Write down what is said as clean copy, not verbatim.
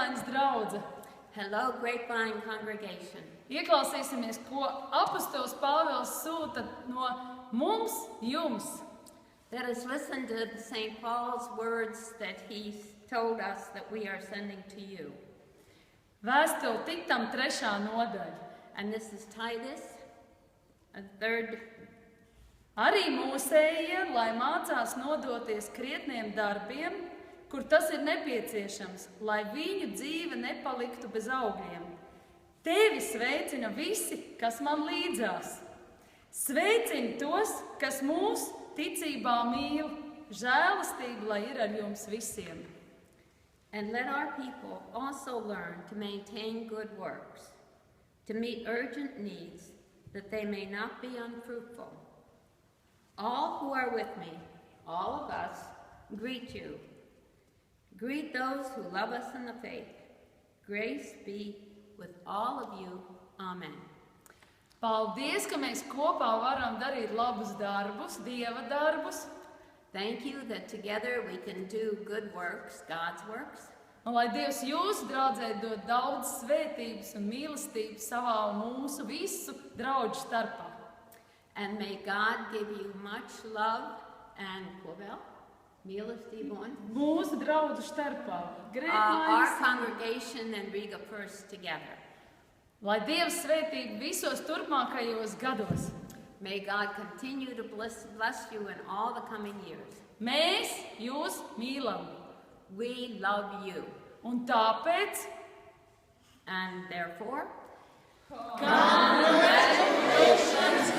Grapevines draudze. Hello, Grapevine congregation. Ieklausīsimies, ko apostols Pāvils sūta no mums jums. Let us listen to St. Paul's words that he told us that we are sending to you. Vēstule Titam 3. nodaļa. And this is Titus, a third. Arī mūsējie, lai mācās nodoties krietniem darbiem, kur tas ir nepieciešams, lai viņu dzīve nepaliktu bez augļiem. Tevi sveicina visi, kas man līdzās. Sveicini tos, kas mūs ticībā mīl. Žēlastība, lai ir ar jums visiem. And let our people also learn to maintain good works, to meet urgent needs, that they may not be unfruitful. All who are with me, all of us, greet you. Greet those who love us in the faith. Grace be with all of you. Amen. Paldies, ka mēs kopā varam darīt labus darbus, Dieva darbus. Thank you that together we can do good works, God's works. Un lai Dievs jūsu draudzē dod daudz svētības un mīlestības savā un mūsu visu draudžu starpā. And may God give you much love and mīlestību un mūsu draudžu starpā. Our congregation and Riga First together. Lai Dievs svētītu visos turpmākajos gados. May God continue to bless you in all the coming years. Mēs jūs mīlam. We love you. Un tāpēc, and therefore, congratulations,